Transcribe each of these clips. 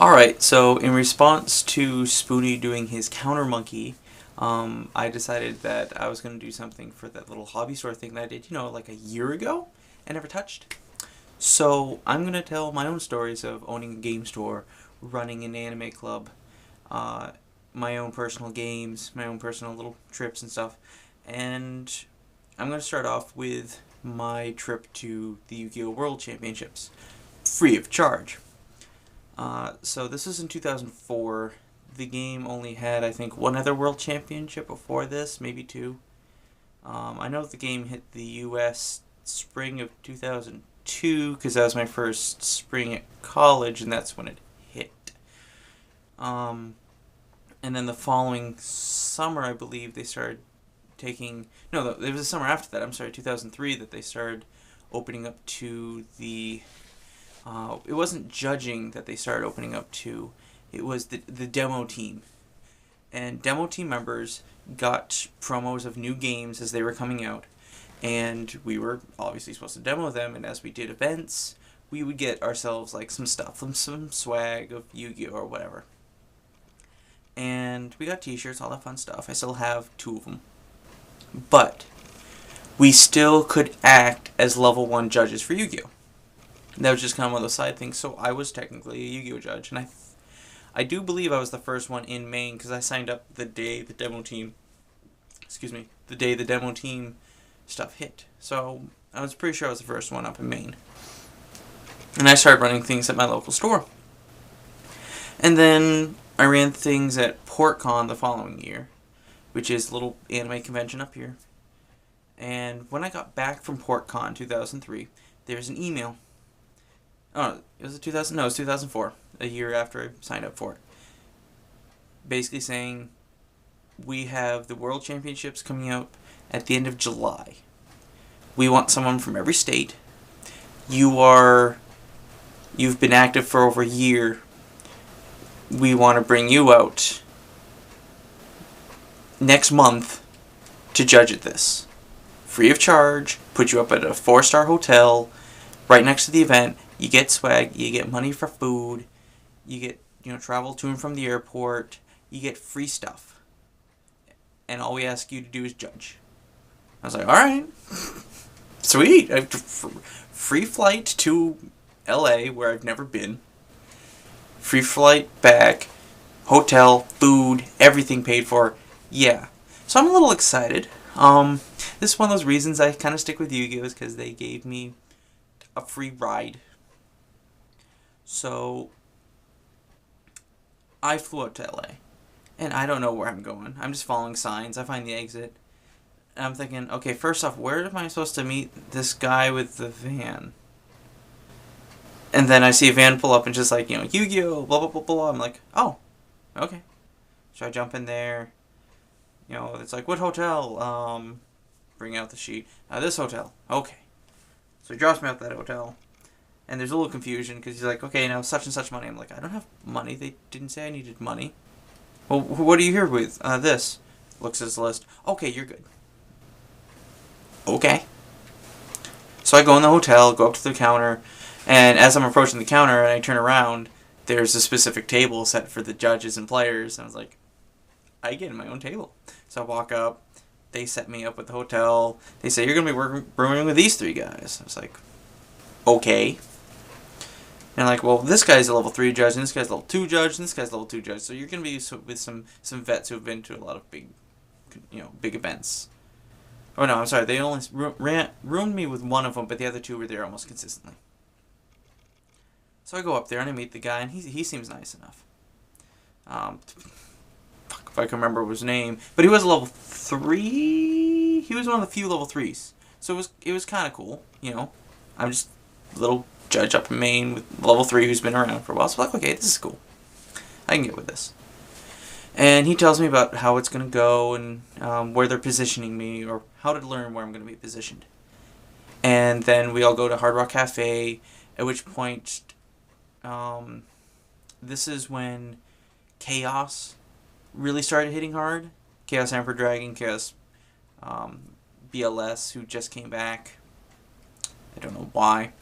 Alright, so in response to Spoony doing his counter monkey, I decided that I was going to do something for that little hobby store thing that I did, like a year ago and never touched. So I'm going to tell my own stories of owning a game store, running an anime club, my own personal games, my own personal little trips and stuff. And I'm going to start off with my trip to the Yu-Gi-Oh! World Championships, free of charge. So this was in 2004. The game only had, I think, one other World Championship before this, maybe two. I know the game hit the U.S. spring of 2002, because that was my first spring at college, and that's when it hit. And then the following summer, I believe, they started taking... No, it was the summer after that, 2003, that they started opening up to the... it wasn't judging that they started opening up to. It was the demo team. And demo team members got promos of new games as they were coming out. And we were obviously supposed to demo them. And as we did events, we would get ourselves like some stuff, some swag of Yu-Gi-Oh! Or whatever. And we got t-shirts, all that fun stuff. I still have 2 of them. But we still could act as level 1 judges for Yu-Gi-Oh! That was just kind of one of those side things. So I was technically a Yu-Gi-Oh! Judge, and I do believe I was the first one in Maine because I signed up the day the demo team, the day the demo team stuff hit. So I was pretty sure I was the first one up in Maine. And I started running things at my local store. And then I ran things at PortCon the following year, which is a little anime convention up here. And when I got back from PortCon 2003, there's an email. Oh, it was 2000. No, it was 2004. A year after I signed up for it. Basically saying, we have the World Championships coming up at the end of July. We want someone from every state. You've been active for over a year. We want to bring you out next month to judge at this. Free of charge. Put you up at a 4-star hotel right next to the event. You get swag, you get money for food, you get, travel to and from the airport, you get free stuff. And all we ask you to do is judge. I was like, alright, sweet. I have free flight to LA, where I've never been. Free flight back, hotel, food, everything paid for. Yeah. So I'm a little excited. This is one of those reasons I kind of stick with Yu-Gi-Oh! Is because they gave me a free ride. So I flew out to LA, and I don't know where I'm going. I'm just following signs. I find the exit, and I'm thinking, okay, first off, where am I supposed to meet this guy with the van? And then I see a van pull up and just like, Yu-Gi-Oh! Blah, blah, blah, blah. I'm like, oh, okay. So I jump in there. It's like, what hotel? Bring out the sheet. This hotel. Okay. So he drops me out that hotel. And there's a little confusion because he's like, okay, now such and such money. I'm like, I don't have money. They didn't say I needed money. Well, what are you here with? This. Looks at his list. Okay, you're good. Okay. So I go in the hotel, go up to the counter, and as I'm approaching the counter and I turn around, there's a specific table set for the judges and players. And I was like, I get in my own table. So I walk up. They set me up with the hotel. They say, you're going to be rooming with these 3 guys. I was like, okay. And like, well, this guy's a level 3 judge, and this guy's a level 2 judge, and this guy's a level 2 judge. So you're going to be with some vets who have been to a lot of big events. Oh no, I'm sorry. They only roomed me with one of them, but the other 2 were there almost consistently. So I go up there and I meet the guy, and he seems nice enough. If I can remember his name, but he was a level 3. He was one of the few level 3s. So it was kind of cool, I'm just a little judge up in Maine with level 3 who's been around for a while. So I'm like, okay, this is cool. I can get with this. And he tells me about how it's going to go and where they're positioning me, or how to learn where I'm going to be positioned. And then we all go to Hard Rock Cafe, at which point this is when Chaos really started hitting hard. Chaos Emperor Dragon, Chaos BLS, who just came back. I don't know why.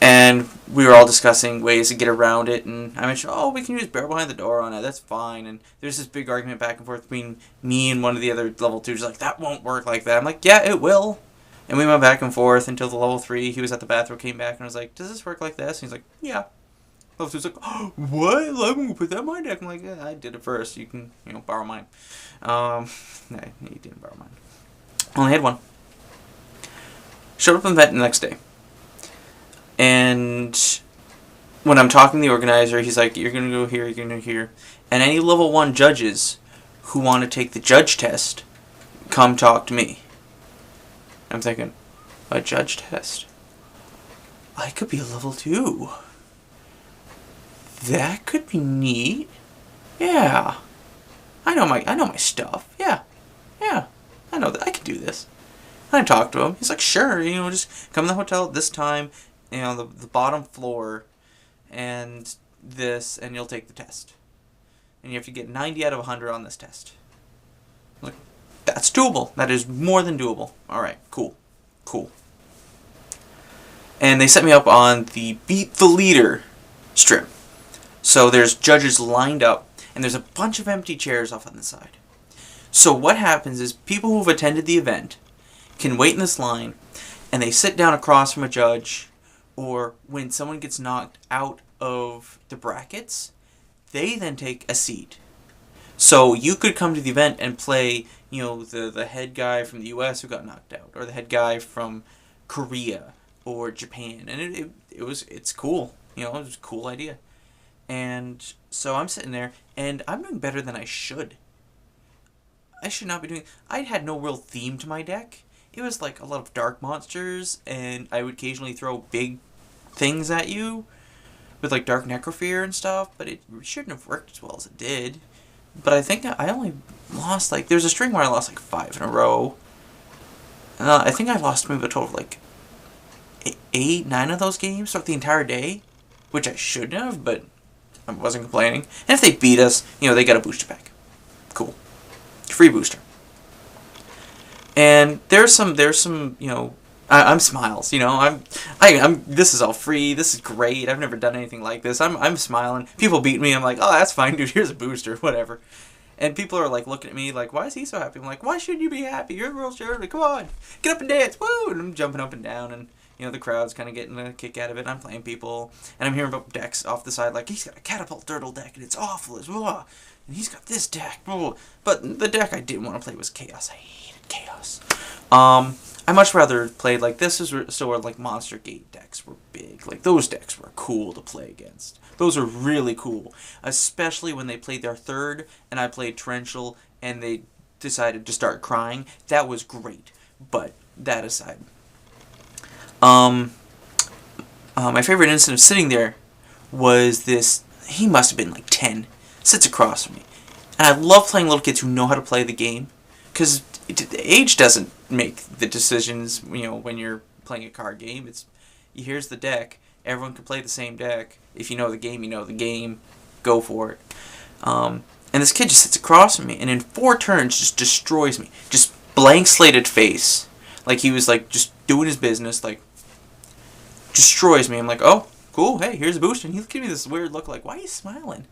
And And we were all discussing ways to get around it, and I mentioned, oh, we can use barrel behind the door on it, that's fine. And there's this big argument back and forth between me and one of the other level 2s, like, that won't work like that. I'm like, yeah, it will. And we went back and forth until the level 3, he was at the bathroom, came back, and I was like, does this work like this? And he's like, yeah. Level 2's like, oh, what? I'm going to put that in my deck. I'm like, yeah, I did it first. You can, borrow mine. No, you didn't borrow mine. Only had one. Showed up in the event the next day. And when I'm talking to the organizer, he's like, you're going to go here, you're going to go here. And any level 1 judges who want to take the judge test, come talk to me. I'm thinking, a judge test? I could be a level 2. That could be neat. Yeah. I know my stuff. Yeah. I know that I can do this. I talked to him. He's like, sure, just come to the hotel at this time, the bottom floor, and this, and you'll take the test. And you have to get 90 out of 100 on this test. I'm like, that's doable. That is more than doable. Alright, cool. And they set me up on the Beat the Leader strip. So there's judges lined up, and there's a bunch of empty chairs off on the side. So what happens is people who've attended the event can wait in this line, and they sit down across from a judge, or when someone gets knocked out of the brackets, they then take a seat. So you could come to the event and play, the head guy from the US who got knocked out, or the head guy from Korea or Japan, and it's cool. It was a cool idea. And so I'm sitting there, and I'm doing better than I should. I should not be doing... I had no real theme to my deck. It was like a lot of dark monsters, and I would occasionally throw big things at you with like Dark Necrofear and stuff, but it shouldn't have worked as well as it did. But I think I only lost there's a string where I lost 5 in a row. I think I lost maybe a total of 8, 9 of those games throughout the entire day, which I shouldn't have, but I wasn't complaining. And if they beat us, they got a booster pack. Cool. Free booster. And there's some I'm Smiles, I'm this is all free, this is great, I've never done anything like this, I'm smiling, people beat me, I'm like, oh, that's fine, dude, here's a booster, whatever. And people are looking at me like, why is he so happy? I'm like, why shouldn't you be happy? You're the world champion, come on, get up and dance, woo! And I'm jumping up and down, and the crowd's kind of getting a kick out of it, and I'm playing people, and I'm hearing about decks off the side, like, he's got a Catapult Turtle deck, and it's awful, and he's got this deck, but the deck I didn't want to play was Chaos. I hated Chaos. I much rather play this is so where Monster Gate decks were big. Those decks were cool to play against. Those are really cool, especially when they played their third and I played Torrential and they decided to start crying. That was great. But that aside, my favorite instance of sitting there was this. He must have been 10. Sits across from me, and I love playing little kids who know how to play the game, because age doesn't make the decisions. When you're playing a card game, here's the deck. Everyone can play the same deck. If you know the game, you know the game. Go for it. And this kid just sits across from me, and in 4 turns, just destroys me. Just blank slated face, he was just doing his business. Destroys me. I'm like, oh, cool. Hey, here's a booster. And he gives me this weird look, why are you smiling?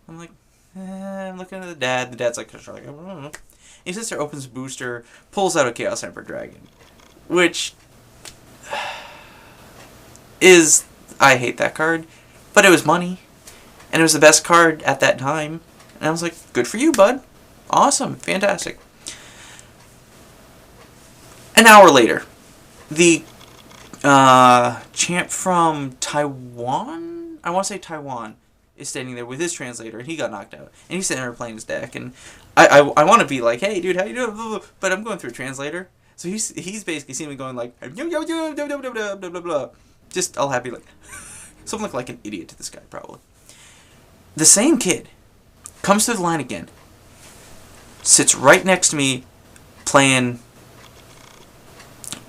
I'm like, I'm looking at the dad. The dad's like, he sits there, opens a booster, pulls out a Chaos Emperor Dragon, which is, I hate that card, but it was money, and it was the best card at that time, and I was like, good for you, bud. Awesome. Fantastic. An hour later, the champ from Taiwan, I want to say Taiwan, is standing there with his translator, and he got knocked out. And he's sitting there playing his deck, and I want to be like, hey, dude, how you doing? But I'm going through a translator, so he's basically seeing me going blah, blah, blah. Just all happy, so I'm like an idiot to this guy, probably. The same kid comes through the line again, sits right next to me, playing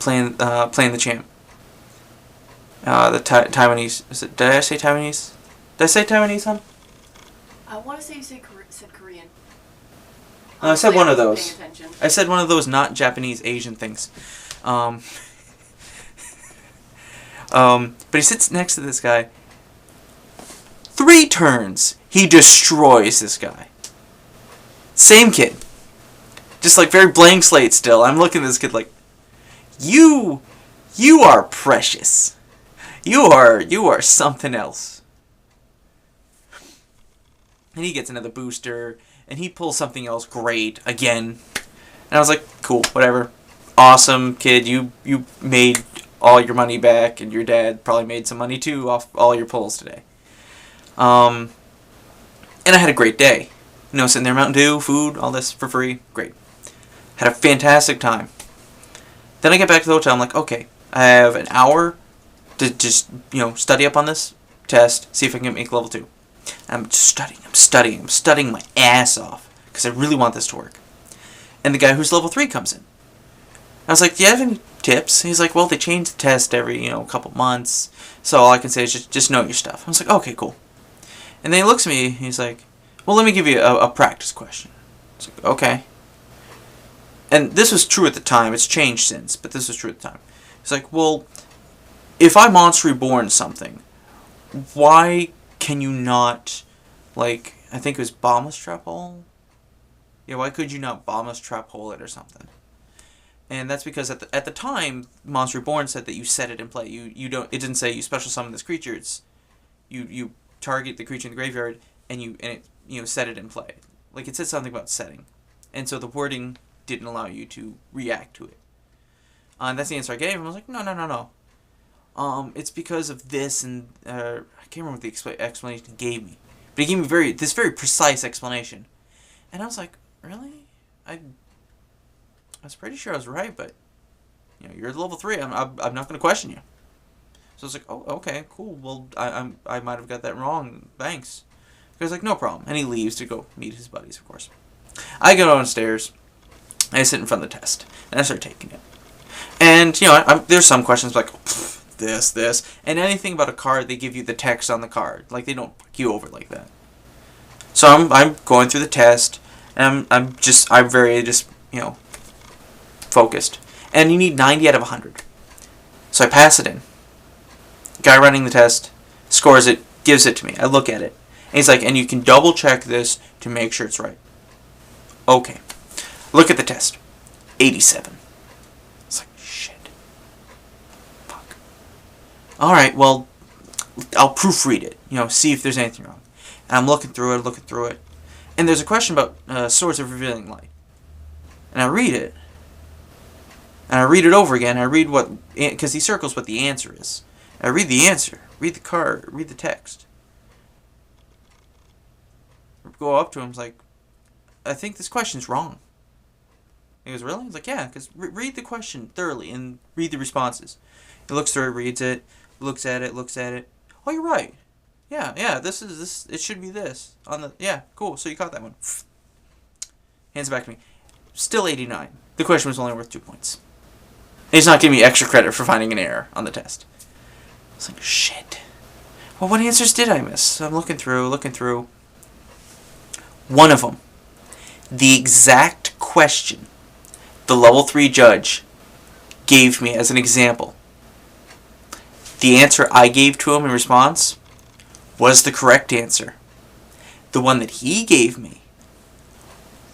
the champ. The Taiwanese. Did I say Taiwanese? Did I say Taiwanese, hon? I want to say you said Korean. I said one of those. I said one of those not Japanese Asian things. But he sits next to this guy. 3 turns, he destroys this guy. Same kid. Just like very blank slate still. I'm looking at this kid like, you are precious. You are something else. And he gets another booster, and he pulls something else great again. And I was like, cool, whatever. Awesome, kid. You made all your money back, and your dad probably made some money too off all your pulls today. And I had a great day. You know, sitting there, Mountain Dew, food, all this for free. Great. Had a fantastic time. Then I get back to the hotel. I'm like, okay, I have an hour to just, study up on this test, see if I can make level 2. I'm just studying my ass off because I really want this to work. And the guy who's level 3 comes in. I was like, do you have any tips? He's like, well, they change the test every, couple months, so all I can say is just know your stuff. I was like, okay, cool. And then he looks at me, he's like, well, let me give you a practice question. I was like, okay. And this was true at the time. It's changed since, but this was true at the time. He's like, well, if I Monster Reborn something, why can you not, I think it was bomb us trap hole? Yeah, why could you not bomb us trap hole it or something? And that's because at the time, Monster Reborn said that you set it in play. It didn't say you special summon this creature. It's you target the creature in the graveyard and it set it in play. Like, it said something about setting, and so the wording didn't allow you to react to it. And that's the answer I gave him. I was like, no. It's because of this, and I can't remember what the explanation he gave me, but he gave me this very precise explanation, and I was like, really? I was pretty sure I was right, but you're level 3. I'm not going to question you. So I was like, oh, okay, cool. Well, I might have got that wrong. Thanks. He was like, no problem, and he leaves to go meet his buddies, of course. I go downstairs. I sit in front of the test, and I start taking it. And there's some questions like this, and anything about a card, they give you the text on the card. Like, they don't fuck you over like that. So I'm going through the test, and I'm very focused. And you need 90 out of 100. So I pass it in. Guy running the test scores it, gives it to me. I look at it. And he's like, and you can double check this to make sure it's right. Okay. Look at the test. 87. It's like, shit. Fuck. Alright, well, I'll proofread it. See if there's anything wrong. And I'm looking through it. And there's a question about Swords of Revealing Light. And I read it. And I read it over again. I read because he circles what the answer is. I read the answer. Read the card. Read the text. I go up to him. I was like, I think this question's wrong. He goes, really? He's like, yeah, because read the question thoroughly and read the responses. He looks through it, reads it, looks at it. Oh, you're right. Yeah, this is this. It should be this. Yeah, cool, so you caught that one. Hands it back to me. Still 89. The question was only worth 2 points. And he's not giving me extra credit for finding an error on the test. I was like, shit. Well, what answers did I miss? So I'm looking through. One of them. The exact question the level 3 judge gave me as an example. The answer I gave to him in response was the correct answer. The one that he gave me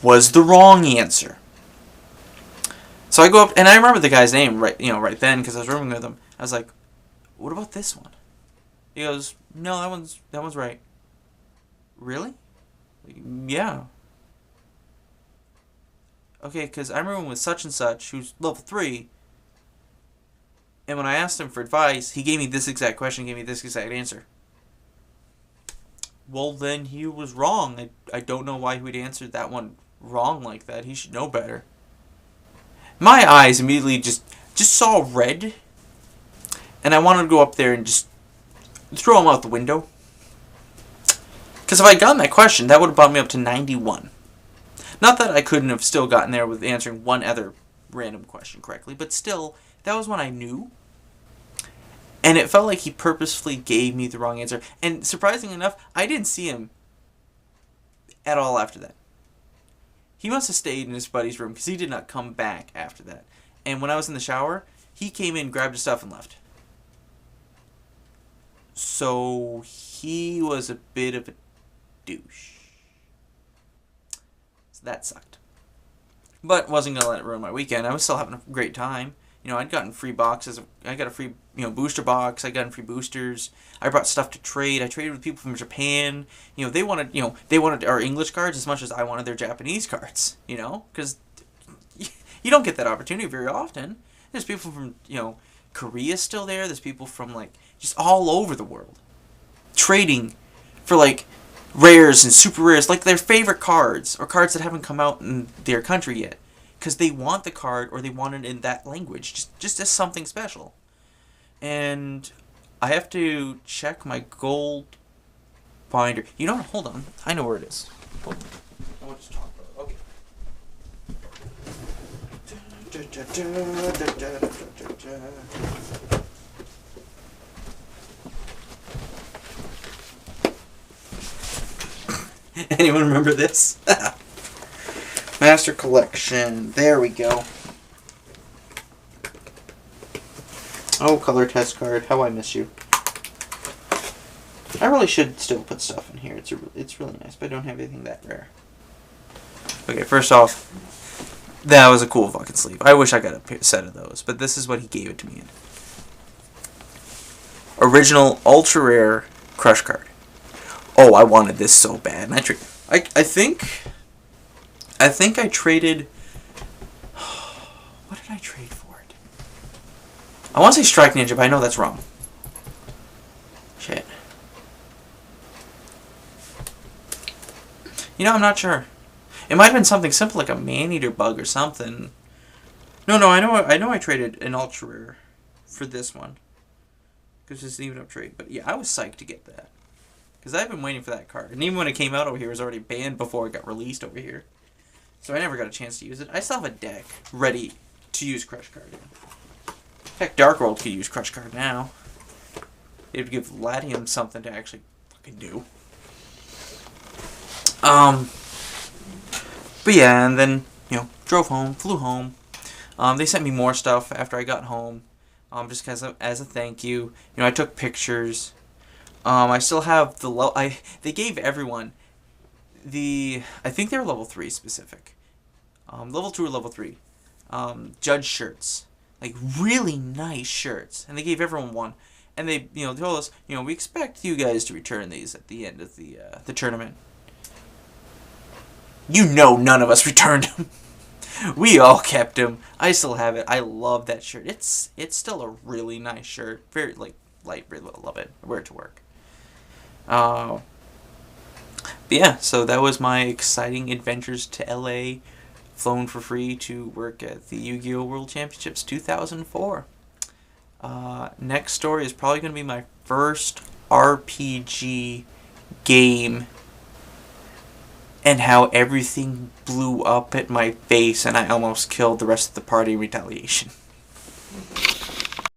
was the wrong answer. So I go up, and I remember the guy's name right then because I was rooming with him. I was like, "What about this one?" He goes, "No, that one's right." Really? Yeah. Okay, because I'm rooming with such and such, who's level 3, and when I asked him for advice, he gave me this exact question, gave me this exact answer. Well, then he was wrong. I don't know why he would answer that one wrong like that. He should know better. My eyes immediately just saw red, and I wanted to go up there and just throw him out the window. Because if I had gotten that question, that would have brought me up to 91. Not that I couldn't have still gotten there with answering one other random question correctly, but still, that was one I knew. And it felt like he purposefully gave me the wrong answer. And surprisingly enough, I didn't see him at all after that. He must have stayed in his buddy's room because he did not come back after that. And when I was in the shower, he came in, grabbed his stuff, and left. So he was a bit of a douche. So that sucked. But wasn't going to let it ruin my weekend. I was still having a great time. You know, I'd gotten free boxes. I got a free, booster box. I got free boosters. I brought stuff to trade. I traded with people from Japan. They wanted our English cards as much as I wanted their Japanese cards. Because you don't get that opportunity very often. There's people from, Korea still there. There's people from, just all over the world. Trading for, rares and super rares, their favorite cards, or cards that haven't come out in their country yet. Because they want the card, or they want it in that language, just as something special. And I have to check my gold binder. You know what? Hold on. I know where it is. Hold on. I want to talk about it. Okay. Anyone remember this? Master Collection. There we go. Oh, color test card. How I miss you. I really should still put stuff in here. It's really nice, but I don't have anything that rare. Okay, first off, that was a cool fucking sleeve. I wish I got a set of those, but this is what he gave it to me in. Original ultra rare crush card. Oh, I wanted this so bad. And I think I traded. What did I trade for it? I want to say Strike Ninja, but I know that's wrong. Shit. I'm not sure. It might have been something simple like a man-eater bug or something. No, I know I traded an ultra rare for this one. Because it's an even up trade. But yeah, I was psyched to get that. Because I've been waiting for that card. And even when it came out over here, it was already banned before it got released over here. So I never got a chance to use it. I still have a deck ready to use Crush Card in. Heck, Dark World could use Crush Card now. It would give Latium something to actually fucking do. But yeah, and then, drove home, flew home. They sent me more stuff after I got home. Just as a thank you. I took pictures. I still have they gave everyone I think they were level 3 specific. Level 2 or level 3. Judge shirts. Really nice shirts. And they gave everyone one. And they, told us, we expect you guys to return these at the end of the tournament. None of us returned them. We all kept them. I still have it. I love that shirt. It's still a really nice shirt. Very, light, really love it. I wear it to work. But yeah, so that was my exciting adventures to LA, flown for free to work at the Yu-Gi-Oh! World Championships 2004. Next story is probably going to be my first RPG game and how everything blew up at my face and I almost killed the rest of the party in retaliation.